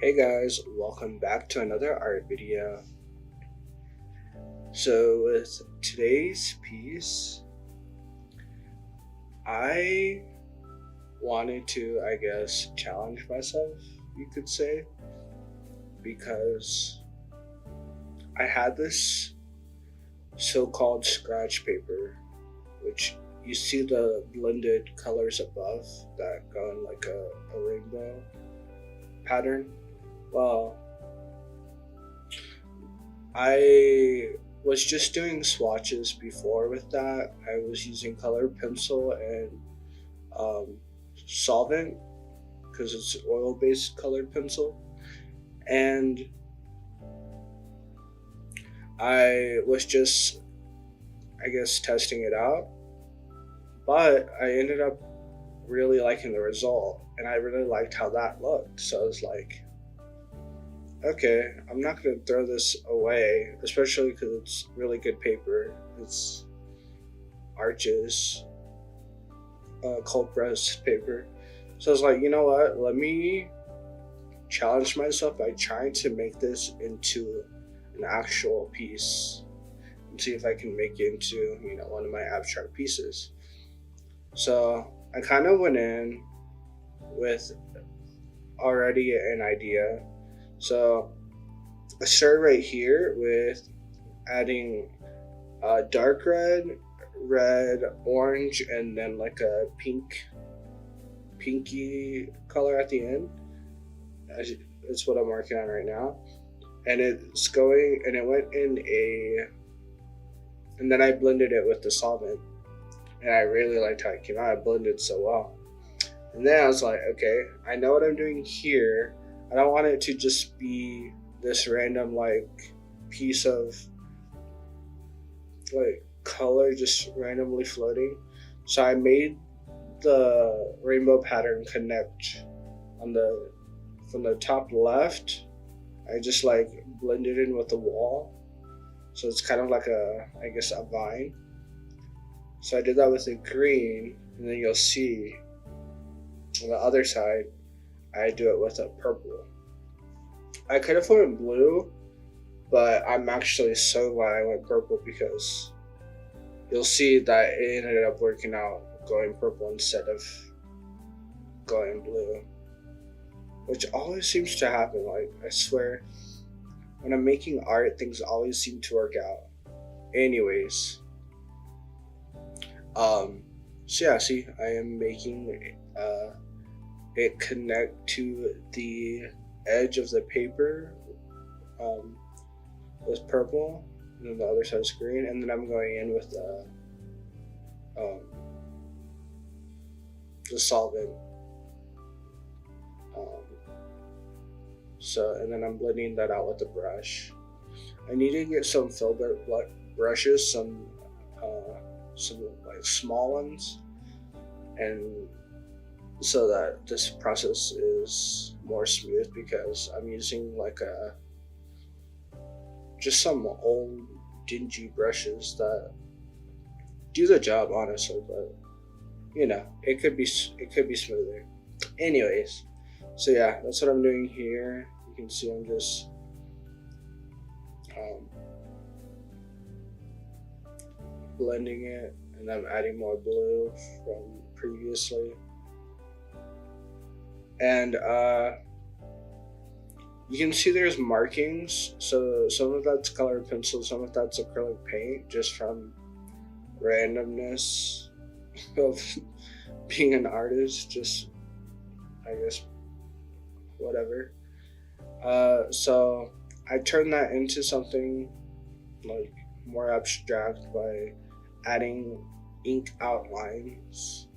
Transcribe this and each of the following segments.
Hey guys, welcome back to another art video. So with today's piece, I wanted to, challenge myself, you could say, because I had this so-called scratch paper, which you see the blended colors above that go in like a rainbow pattern. Well, I was just doing swatches before with that. I was using colored pencil and um, solvent because it's oil-based colored pencil, and I was just, testing it out. But I ended up really liking the result, and I really liked how that looked. So I was like, okay, I'm not gonna throw this away, especially because it's really good paper. It's Arches cold press paper. So I was like, you know what? Let me challenge myself by trying to make this into an actual piece and see if I can make it into, one of my abstract pieces. So I kind of went in with already an idea. So I started right here with adding dark red, orange, and then like a pinky color at the end. It's what I'm working on right now. And it went in and then I blended it with the solvent. And I really liked how it came out. It blended so well. And then I was like, okay, I know what I'm doing here. I don't want it to just be this random like piece of like color just randomly floating. So I made the rainbow pattern connect from the top left. I just like blended in with the wall. So it's kind of like a vine. So I did that with the green, and then you'll see on the other side, I do it with a purple. I could have went blue, but I'm actually so glad I went purple because you'll see that it ended up working out going purple instead of going blue, which always seems to happen. Like, I swear, when I'm making art, things always seem to work out. Anyways, so yeah, see, I am making it connect to the edge of the paper with purple, and then the other side is green, and then I'm going in with the solvent. And then I'm blending that out with the brush. I need to get some filbert brushes, some like small ones, and so that this process is more smooth because I'm using like just some old dingy brushes that do the job honestly, but it could be smoother. Anyways, so yeah, that's what I'm doing here. You can see I'm just blending it, and I'm adding more blue from previously. And you can see there's markings. So some of that's colored pencil, some of that's acrylic paint, just from randomness of being an artist. Just, whatever. So I turned that into something like more abstract by adding ink outlines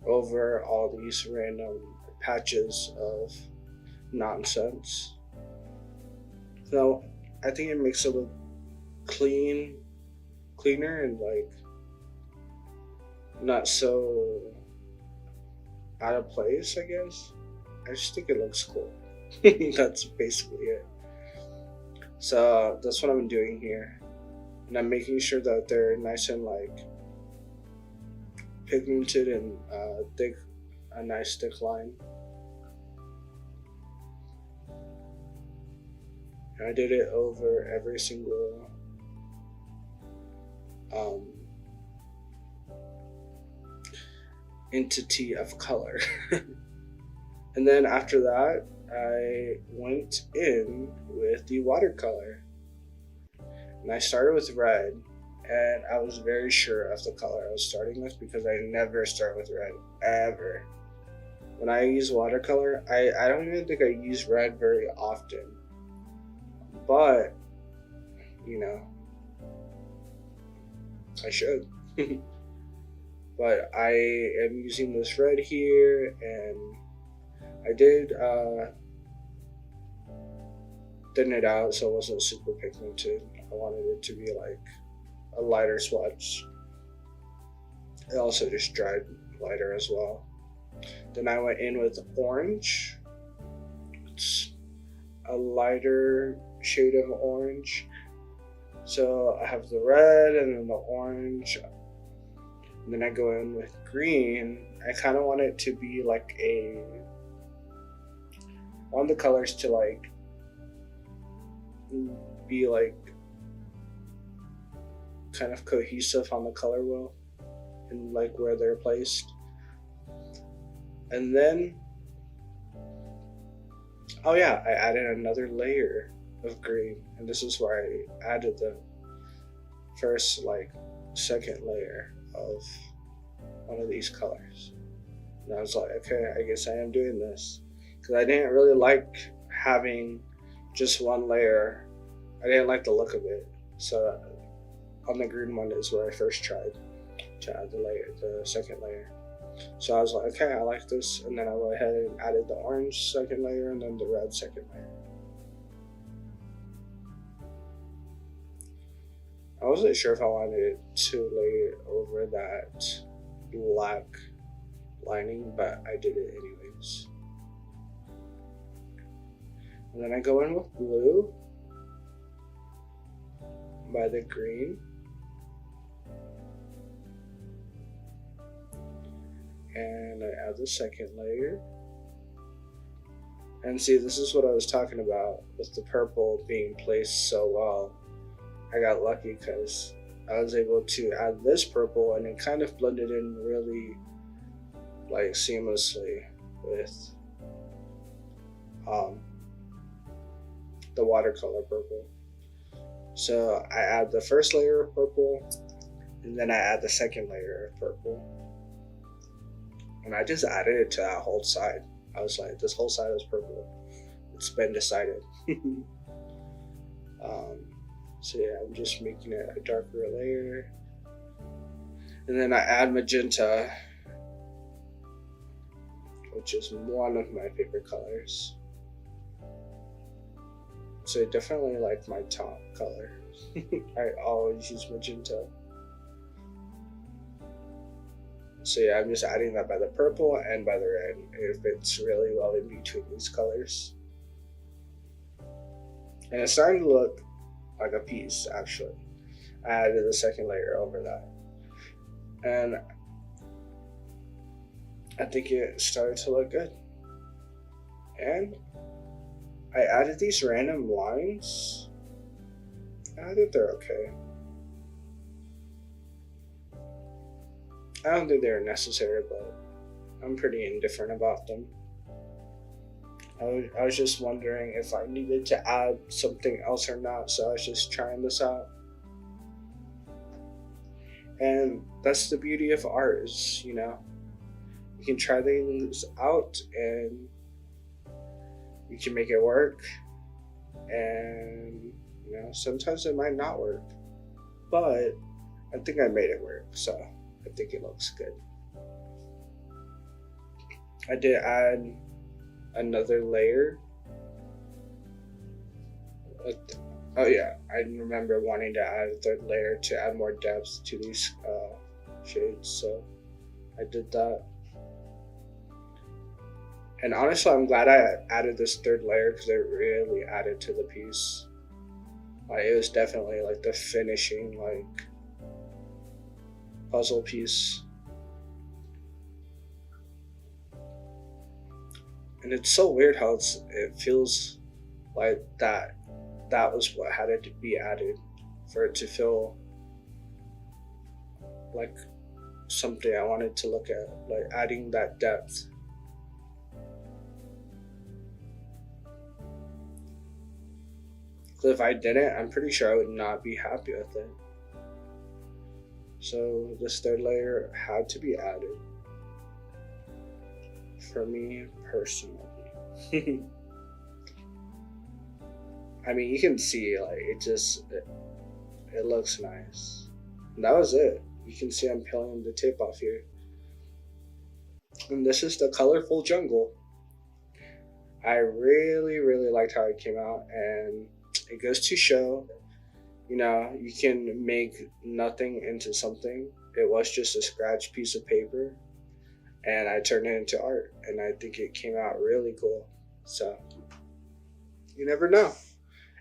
over all these random patches of nonsense. So I think it makes it look cleaner, and like not so out of place, I guess. I just think it looks cool. That's basically it. So that's what I'm doing here. And I'm making sure that they're nice and like pigmented and thick, a nice thick line. And I did it over every single um, entity of color. And then after that, I went in with the watercolor. And I started with red, and I was very sure of the color I was starting with because I never start with red, ever. When I use watercolor, I don't even think I use red very often. But, you know, I should. But I am using this red here, and I did thin it out so it wasn't super pigmented. I wanted it to be like a lighter swatch. It also just dried lighter as well. Then I went in with orange. It's a lighter shade of orange. So I have the red and then the orange. And then I go in with green. I kind of want it to be like I want the colors to like be like kind of cohesive on the color wheel and like where they're placed. And then, oh yeah, I added another layer of green, and this is where I added the first like second layer of one of these colors. And I was like, okay, I guess I am doing this, because I didn't really like having just one layer. I didn't like the look of it. So on the green one is where I first tried to add the second layer. So I was like, okay, I like this, and then I went ahead and added the orange second layer and then the red second layer. I wasn't sure if I wanted to lay it over that black lining, but I did it anyways. And then I go in with blue by the green. And I add the second layer. And see, this is what I was talking about with the purple being placed so well. I got lucky because I was able to add this purple and it kind of blended in really like seamlessly with the watercolor purple. So I add the first layer of purple, and then I add the second layer of purple. And I just added it to that whole side. I was like, this whole side is purple. It's been decided. So yeah, I'm just making it a darker layer. And then I add magenta, which is one of my favorite colors. So I definitely like my top color. I always use magenta. So yeah, I'm just adding that by the purple and by the red. It fits really well in between these colors. And it's starting to look like a piece, actually. I added the second layer over that. And I think it started to look good. And I added these random lines. I think they're okay. I don't think they're necessary, but I'm pretty indifferent about them. I was just wondering if I needed to add something else or not, so I was just trying this out. And that's the beauty of art, is, you know, you can try things out and you can make it work. And, you know, sometimes it might not work, but I think I made it work, so I think it looks good. I did add another layer. Oh yeah, I remember wanting to add a third layer to add more depth to these shades, so I did that. And honestly, I'm glad I added this third layer because it really added to the piece. Like, it was definitely like the finishing like puzzle piece. And it's so weird how it feels like that that was what had to be added for it to feel like something I wanted to look at, like adding that depth. Because if I didn't, I'm pretty sure I would not be happy with it. So this third layer had to be added for me personally. I mean, you can see like it looks nice. And that was it. You can see I'm peeling the tape off here. And this is the colorful jungle. I really liked how it came out, and it goes to show, you can make nothing into something. It was just a scratch piece of paper, and I turned it into art, and I think it came out really cool. So, you never know.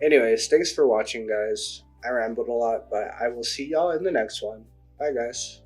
Anyways, thanks for watching, guys. I rambled a lot, but I will see y'all in the next one. Bye, guys.